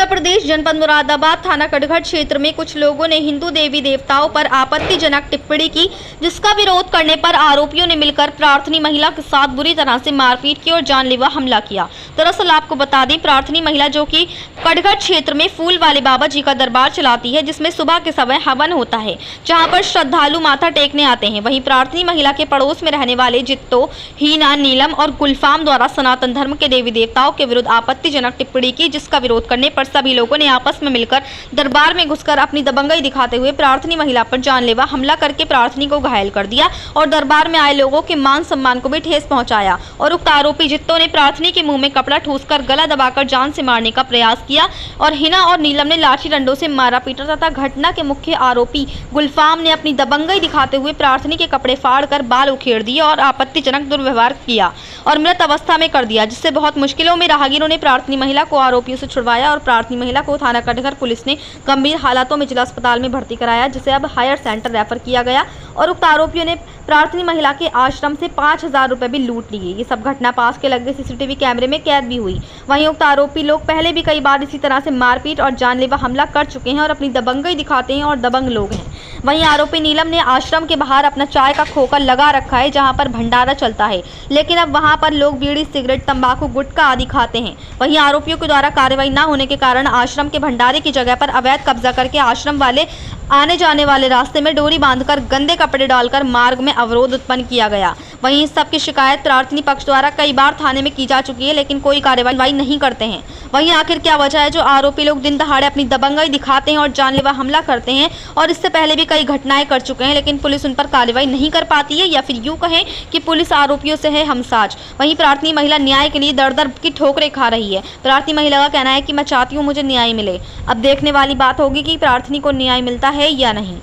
उत्तर प्रदेश जनपद मुरादाबाद थाना कटघर क्षेत्र में कुछ लोगों ने हिंदू देवी देवताओं पर आपत्तिजनक टिप्पणी की, जिसका विरोध करने पर आरोपियों ने मिलकर प्रार्थनी महिला के साथ बुरी तरह से मारपीट की और जानलेवा हमला किया। दरअसल आपको बता दें, प्रार्थनी महिला जो कि कटघर क्षेत्र में फूल वाले बाबा जी का दरबार चलाती है, जिसमें सुबह के समय हवन होता है, जहां पर श्रद्धालु माथा टेकने आते हैं। वहीं प्रार्थनी महिला के पड़ोस में रहने वाले जित्तो, हीना, नीलम और गुलफाम द्वारा सनातन धर्म के देवी देवताओं के विरुद्ध आपत्तिजनक टिप्पणी की, जिसका विरोध करने पर सभी लोगों ने आपस में मिलकर दरबार में घुसकर अपनी दबंगई दिखाते हुए प्रार्थनी महिला पर जानलेवा हमला करके प्रार्थनी को घायल कर दिया और दरबार में आए लोगों के मान सम्मान को भी ठेस पहुंचाया। और उक्त आरोपी जित्तो ने प्रार्थनी के मुंह में कपड़ा ठूसकर गला दबाकर जान से मारने का प्रयास किया और हिना और नीलम ने लाठी डंडों से मारा पीटा तथा घटना के मुख्य आरोपी गुलफाम ने अपनी दबंगई दिखाते हुए प्रार्थनी के कपड़े फाड़कर बाल उखेड़ दिए और आपत्तिजनक दुर्व्यवहार किया और मृत अवस्था में कर दिया, जिससे बहुत मुश्किलों में राहगीरों ने प्रार्थनी महिला को आरोपियों से छुड़वाया और प्रार्थनी महिला को थाना कटघर पुलिस ने गंभीर हालातों में जिला अस्पताल में भर्ती कराया, जिसे अब हायर सेंटर रेफर किया गया। और उक्त आरोपियों ने प्रार्थनी महिला के आश्रम से 5,000 रुपए भी लूट लिए। ये सब घटना पास के लगे सीसीटीवी कैमरे में कैद भी हुई। वहीं उक्त आरोपी लोग पहले भी कई बार इसी तरह से मारपीट और जानलेवा हमला कर चुके हैं और अपनी दबंगई दिखाते हैं और दबंग लोग हैं। वहीं आरोपी नीलम ने आश्रम के बाहर अपना चाय का खोखा लगा रखा है, जहां पर भंडारा चलता है, लेकिन अब वहां पर लोग बीड़ी, सिगरेट, तंबाकू, गुटखा आदि खाते हैं। वहीं आरोपियों के द्वारा कार्रवाई न होने के कारण आश्रम के भंडारे की जगह पर अवैध कब्जा करके आश्रम वाले आने जाने वाले रास्ते में डोरी बांधकर गंदे कपड़े डालकर मार्ग में अवरोध उत्पन्न किया गया। वहीं इस सब की शिकायत प्रार्थनी पक्ष द्वारा कई बार थाने में की जा चुकी है, लेकिन कोई कार्रवाई नहीं करते हैं। वहीं आखिर क्या वजह है जो आरोपी लोग दिन दहाड़े अपनी दबंगई दिखाते हैं और जानलेवा हमला करते हैं और इससे पहले भी कई घटनाएं कर चुके हैं, लेकिन पुलिस उन पर कार्रवाई नहीं कर पाती है, या फिर यूं कहें कि पुलिस आरोपियों से है हमसाज। वहीं प्रार्थनी महिला न्याय के लिए दर दर की ठोकरें खा रही है। प्रार्थनी महिला का कहना है कि मैं चाहती हूँ मुझे न्याय मिले। अब देखने वाली बात होगी कि प्रार्थनी को न्याय मिलता है या नहीं।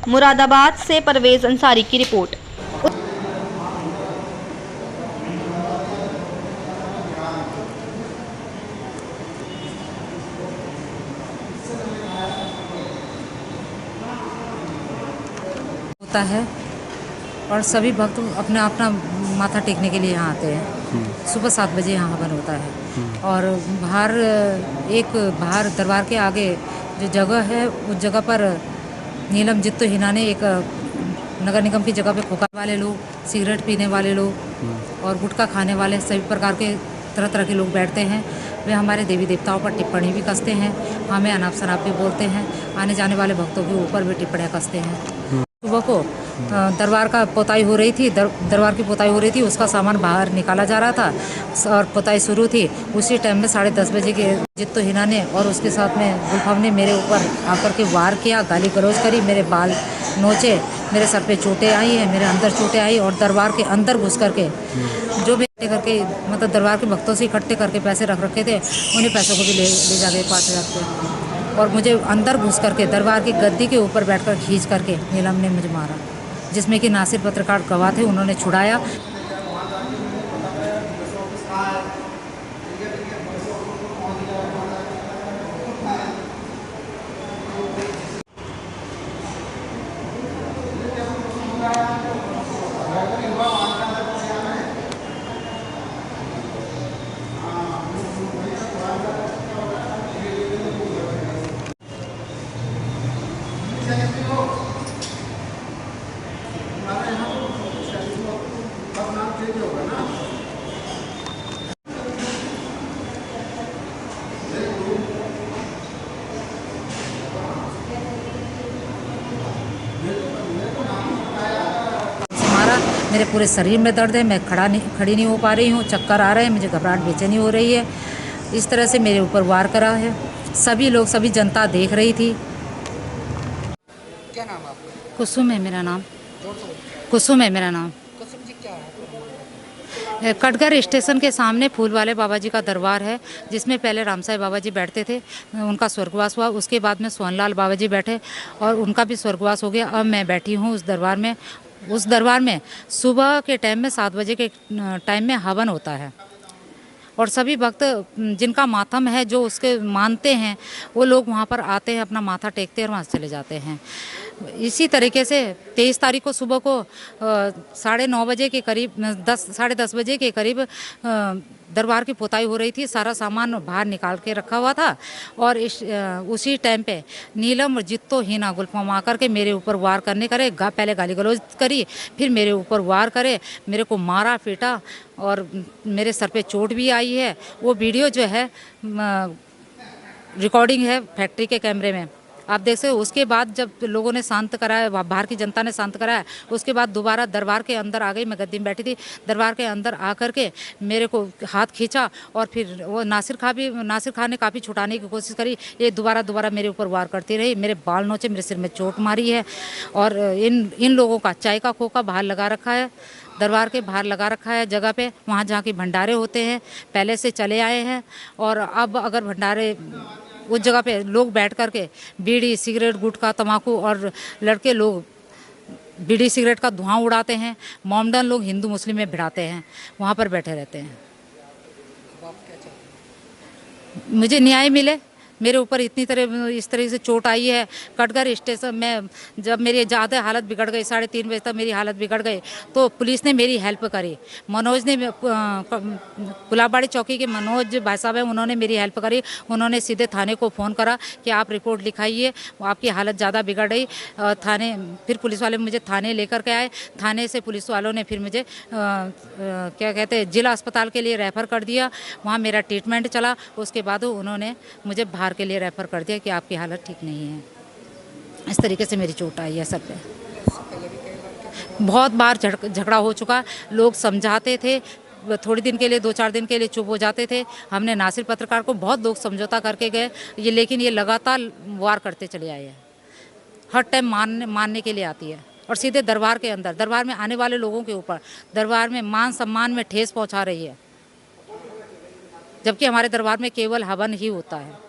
मुरादाबाद से परवेज अंसारी की रिपोर्ट। होता है और सभी भक्त अपना अपना माथा टेकने के लिए यहाँ आते हैं। सुबह 7 बजे यहाँ हवन होता है और बाहर दरबार के आगे जो जगह है, उस जगह पर नीलम, जित्तो, हिना ने एक नगर निगम की जगह पे खोखा वाले लोग, सिगरेट पीने वाले लोग और गुटखा खाने वाले सभी प्रकार के तरह तरह के लोग बैठते हैं। वे हमारे देवी देवताओं पर टिप्पणी भी कसते हैं, हमें अनाप शनाप भी बोलते हैं, आने जाने वाले भक्तों के ऊपर भी टिप्पणियाँ कसते हैं। सुबह को दरबार का पोताई हो रही थी, दरबार की पोताई हो रही थी, उसका सामान बाहर निकाला जा रहा था और पोताई शुरू थी। उसी टाइम में 10:30 बजे के जित्तो, हिना ने और उसके साथ में गुलफाम ने मेरे ऊपर आकर के वार किया, गाली गलौज करी, मेरे बाल नोचे, मेरे सर पे चोटें आई हैं, मेरे अंदर चोटें आई और दरबार के अंदर घुस करके जो भी करके मतलब दरबार के भक्तों से इकट्ठे करके पैसे रख रखे थे, उन्हीं पैसों को भी ले जा गए 5,000 रुपये और मुझे अंदर घुस करके दरबार की गद्दी के ऊपर बैठकर खींच करके नीलम ने मुझे मारा, जिसमें कि नासिर पत्रकार गवाह थे, उन्होंने छुड़ाया। मेरे पूरे शरीर में दर्द है, मैं खड़ी नहीं हो पा रही हूँ, चक्कर आ रहे हैं, मुझे घबराहट, बेचैनी हो रही है। इस तरह से मेरे ऊपर वार करा है। सभी लोग, सभी जनता देख रही थी। क्या नाम है आपका? कुसुम है मेरा नाम। कुसुम है मेरा नाम। कुसुम जी, क्या है? कटघर स्टेशन के सामने फूल वाले बाबा जी का दरबार है, जिसमें पहले रामसाई बाबा जी बैठते थे, उनका स्वर्गवास हुआ। उसके बाद में सोनलाल बाबा जी बैठे और उनका भी स्वर्गवास हो गया। अब मैं बैठी हूँ उस दरबार में। उस दरबार में सुबह के टाइम में 7 बजे के टाइम में हवन होता है और सभी भक्त जिनका मातम है, जो उसके मानते हैं, वो लोग वहाँ पर आते हैं, अपना माथा टेकते हैं और वहाँ से चले जाते हैं। इसी तरीके से 23 तारीख को सुबह को 9:30 बजे के करीब, 10 साढ़े 10 बजे के करीब दरबार की पुताई हो रही थी, सारा सामान बाहर निकाल के रखा हुआ था और उसी टाइम पे नीलम और जित्तो हिना गुलफाम आकर के मेरे ऊपर वार करने करे, पहले गाली गलौज करी, फिर मेरे ऊपर वार करे, मेरे को मारा पीटा और मेरे सर पे चोट भी आई है। वो वीडियो जो है रिकॉर्डिंग है फैक्ट्री के कैमरे में, आप देख सकते हो। उसके बाद जब लोगों ने शांत कराया, बाहर की जनता ने शांत कराया, उसके बाद दोबारा दरबार के अंदर आ गई। मैं गद्दी में बैठी थी, दरबार के अंदर आकर के मेरे को हाथ खींचा और फिर वो नासिर खां ने काफ़ी छुटाने की कोशिश करी। ये दोबारा मेरे ऊपर वार करती रही, मेरे बाल नोचे, मेरे सिर में चोट मारी है। और इन लोगों का चाय का खोखा बाहर लगा रखा है, दरबार के बाहर लगा रखा है जगह पे, वहाँ जहाँ के भंडारे होते हैं पहले से चले आए हैं। और अब अगर भंडारे उस जगह पे लोग बैठ कर के बीड़ी सिगरेट गुटखा तम्बाकू, और लड़के लोग बीड़ी सिगरेट का धुआं उड़ाते हैं, मोमडन लोग हिंदू मुस्लिम में भिड़ाते हैं, वहाँ पर बैठे रहते हैं। मुझे न्याय मिले, मेरे ऊपर इस तरह से चोट आई है। कटघर स्टेशन में जब मेरी ज़्यादा हालत बिगड़ गई, 3:30 बजे तक मेरी हालत बिगड़ गई, तो पुलिस ने मेरी हेल्प करी। मनोज ने, गुलाबबाड़ी चौकी के मनोज भाई साहब हैं, उन्होंने मेरी हेल्प करी। उन्होंने सीधे थाने को फ़ोन करा कि आप रिपोर्ट लिखाइए, आपकी हालत ज़्यादा बिगड़ गई। फिर पुलिस वाले मुझे थाने लेकर के आए। थाने से पुलिस वालों ने फिर मुझे क्या कहते हैं जिला अस्पताल के लिए रेफ़र कर दिया। वहाँ मेरा ट्रीटमेंट चला। उसके बाद उन्होंने मुझे बाहर के लिए रेफ़र कर दिया कि आपकी हालत ठीक नहीं है। इस तरीके से मेरी चोट आई है सर पे। बहुत बार झगड़ा हो चुका, लोग समझाते थे, थोड़ी दिन के लिए 2-4 दिन के लिए चुप हो जाते थे। हमने नासिर पत्रकार को बहुत लोग समझौता करके गए, लेकिन ये लगातार वार करते चले आए हैं। हर टाइम मानने के लिए आती है और सीधे दरबार के अंदर, दरबार में आने वाले लोगों के ऊपर, दरबार में मान सम्मान में ठेस पहुँचा रही है, जबकि हमारे दरबार में केवल हवन ही होता है।